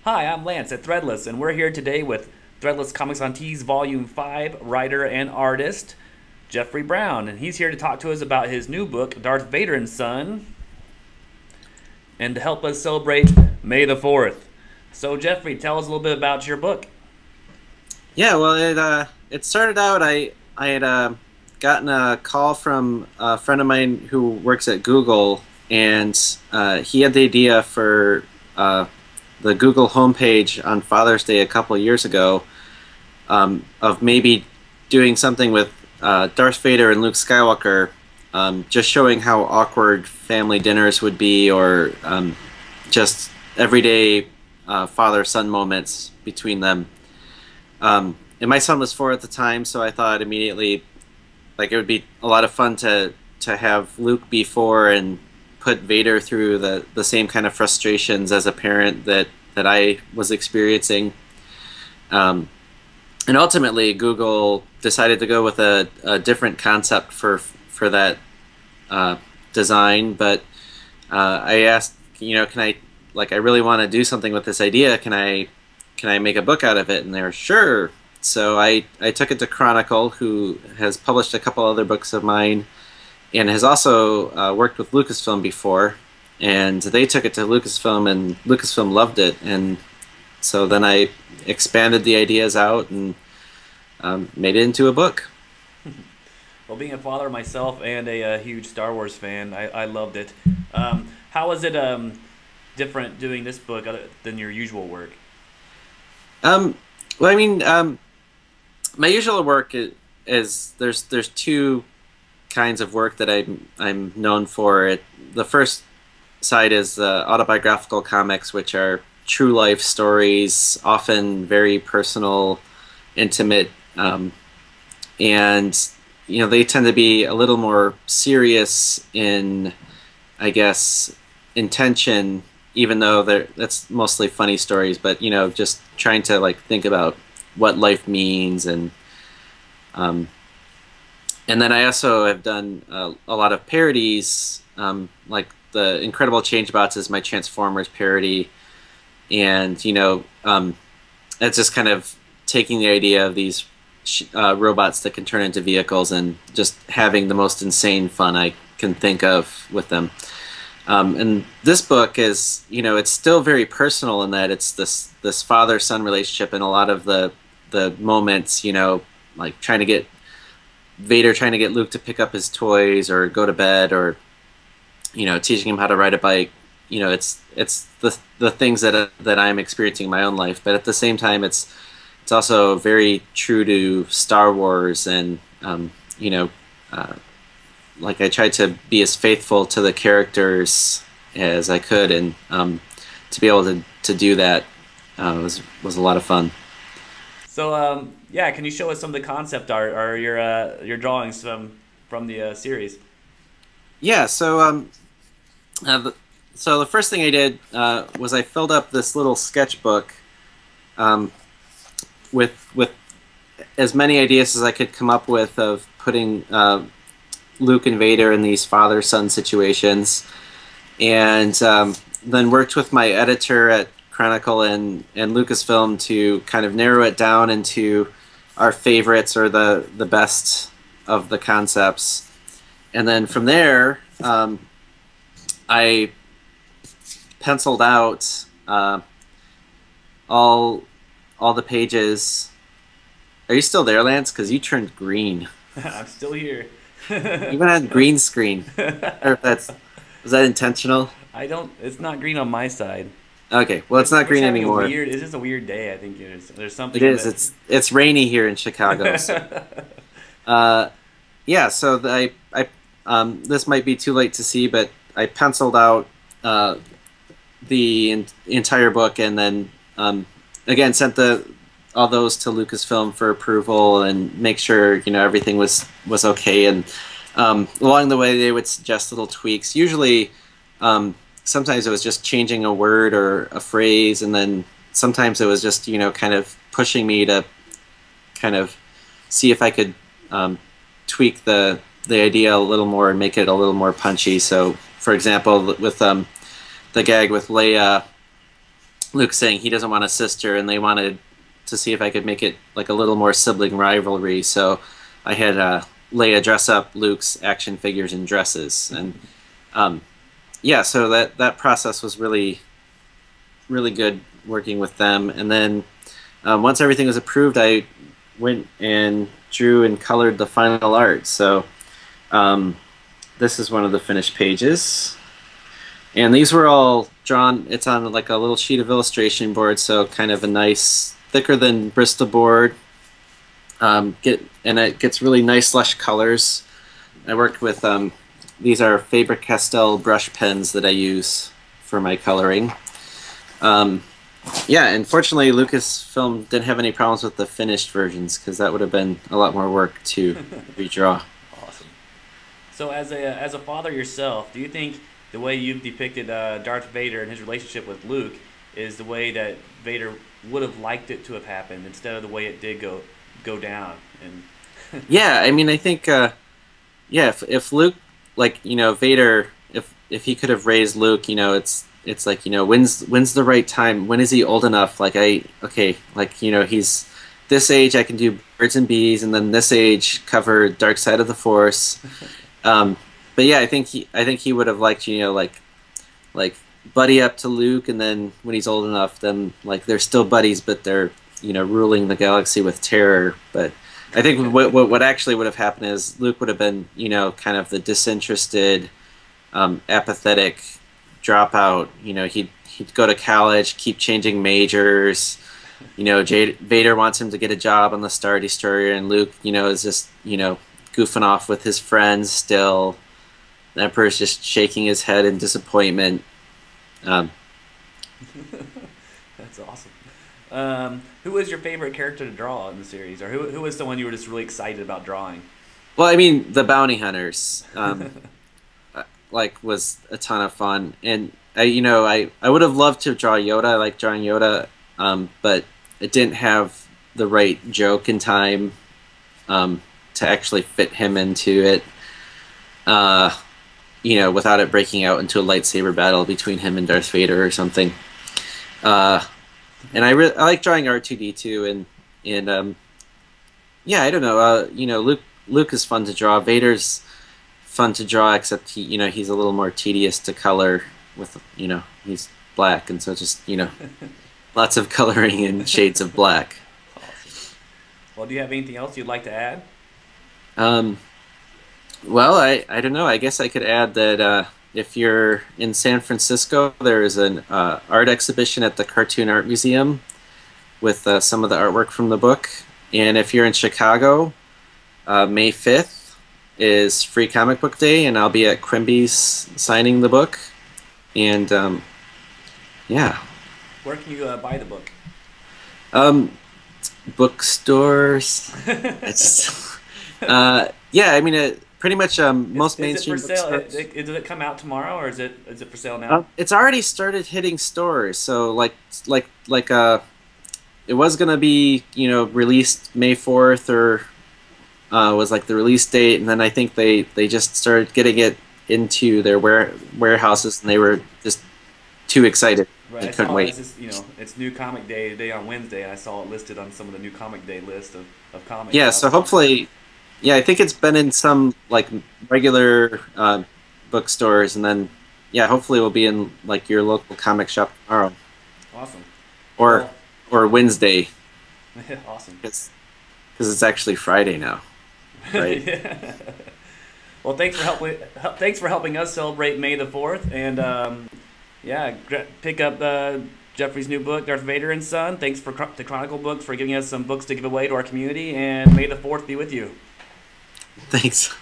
Hi, I'm Lance at Threadless, and we're here today with Threadless Comics on Tees Volume 5 writer and artist Jeffrey Brown. And he's here to talk to us about his new book, Darth Vader and Son, and to help us celebrate May the 4th. So, Jeffrey, tell us a little bit about your book. Yeah, well, it started out, I had gotten a call from a friend of mine who works at Google, and he had the idea for the Google homepage on Father's Day a couple of years ago of maybe doing something with Darth Vader and Luke Skywalker, just showing how awkward family dinners would be, or just everyday father-son moments between them. And my son was 4 at the time, so I thought immediately, like, it would be a lot of fun to have Luke be 4 and put Vader through the same kind of frustrations as a parent that I was experiencing. And ultimately, Google decided to go with a different concept for that design. But I asked, can I, I really want to do something with this idea. Can I make a book out of it? And they were, sure. So I took it to Chronicle, who has published a couple other books of mine, and has also worked with Lucasfilm before, and they took it to Lucasfilm, and Lucasfilm loved it, and so then I expanded the ideas out and made it into a book. Well, being a father myself and a huge Star Wars fan, I loved it. How was it different doing this book than your usual work? Well, I mean, my usual work is there's two kinds of work that I'm known for. The first side is autobiographical comics, which are true life stories, often very personal, intimate, and they tend to be a little more serious in, I guess, intention, even though that's mostly funny stories. But just trying to think about what life means, and then I also have done a lot of parodies, like the Incredible Changebots is my Transformers parody, and it's just kind of taking the idea of these robots that can turn into vehicles and just having the most insane fun I can think of with them. And this book is, it's still very personal in that it's this father-son relationship, and a lot of the moments, like Vader trying to get Luke to pick up his toys or go to bed, or teaching him how to ride a bike. It's the things that I'm experiencing in my own life, but at the same time it's also very true to Star Wars, and like I tried to be as faithful to the characters as I could, and to be able to do that was a lot of fun. So yeah, can you show us some of the concept art or your drawings from the series? Yeah. So the first thing I did was I filled up this little sketchbook with as many ideas as I could come up with of putting Luke and Vader in these father-son situations, and then worked with my editor at Chronicle and Lucasfilm to kind of narrow it down into our favorites, or the best of the concepts. And then from there, I penciled out all the pages. Are you still there, Lance? Because you turned green. I'm still here. You went on green screen. Or was that intentional? It's not green on my side. Okay, well, it's not green anymore. It's just a weird day. I think there's something. It is. It's rainy here in Chicago. So. Yeah. So this might be too late to see, but I penciled out the entire book, and then again sent all those to Lucasfilm for approval and make sure everything was okay. And along the way, they would suggest little tweaks. Usually. Sometimes it was just changing a word or a phrase, and then sometimes it was just kind of pushing me to kind of see if I could tweak the idea a little more and make it a little more punchy. So, for example, with the gag with Leia Luke saying he doesn't want a sister, and they wanted to see if I could make it like a little more sibling rivalry. So I had Leia dress up Luke's action figures in dresses, and yeah, so that process was really good working with them. And then once everything was approved, I went and drew and colored the final art. So this is one of the finished pages. And these were all drawn, it's on like a little sheet of illustration board, so kind of a nice, thicker than Bristol board. And it gets really nice lush colors. I worked with, these are Faber-Castell brush pens that I use for my coloring. Yeah, unfortunately Lucasfilm didn't have any problems with the finished versions, because that would have been a lot more work to redraw. Awesome. So as a father yourself, do you think the way you've depicted Darth Vader and his relationship with Luke is the way that Vader would have liked it to have happened instead of the way it did go down? And yeah, I mean, I think yeah, if Luke, like, you know, Vader, if he could have raised Luke, you know, it's like, you know, when's the right time? When is he old enough? Like, okay, like, you know, he's this age, I can do birds and bees, and then this age cover Dark Side of the Force. But yeah, I think he would have liked, you know, like buddy up to Luke, and then when he's old enough, then like they're still buddies, but they're, you know, ruling the galaxy with terror. But I think what actually would have happened is Luke would have been, you know, kind of the disinterested, apathetic dropout. You know, he'd go to college, keep changing majors. You know, Vader wants him to get a job on the Star Destroyer, and Luke, you know, is just, you know, goofing off with his friends still. The Emperor's just shaking his head in disappointment. That's awesome. Who was your favorite character to draw in the series, or who was someone you were just really excited about drawing? Well, I mean, the bounty hunters, like, was a ton of fun, and I would have loved to draw Yoda. I like drawing Yoda, but it didn't have the right joke in time to actually fit him into it. You know, without it breaking out into a lightsaber battle between him and Darth Vader or something. And I like drawing R2-D2, and yeah, I don't know. You know, Luke is fun to draw. Vader's fun to draw, except he's a little more tedious to color with, you know, he's black, and so just, you know, lots of coloring in shades of black. Awesome. Well, do you have anything else you'd like to add? Well, I don't know. I guess I could add that if you're in San Francisco, there is an art exhibition at the Cartoon Art Museum with some of the artwork from the book. And if you're in Chicago, May 5th is Free Comic Book Day, and I'll be at Quimby's signing the book. And yeah. Where can you buy the book? Bookstores. It's yeah, I mean, pretty much most mainstream bookstores. Does it come out tomorrow, or is it for sale now? It's already started hitting stores. So like it was gonna be, you know, released May 4th, or was like the release date, and then I think they just started getting it into their warehouses, and they were just too excited. Right, they couldn't wait. It's New Comic Day today on Wednesday, and I saw it listed on some of the New Comic Day list of comics. Yeah, so hopefully, yeah, I think it's been in some like regular bookstores, and then yeah, hopefully we'll be in like your local comic shop tomorrow. Awesome. Or Wednesday. Awesome. Because it's actually Friday now, right? Yeah. Well, thanks for helping us celebrate May the 4th, and yeah, pick up Jeffrey's new book, Darth Vader and Son. Thanks to Chronicle Books for giving us some books to give away to our community, and May the 4th be with you. Thanks.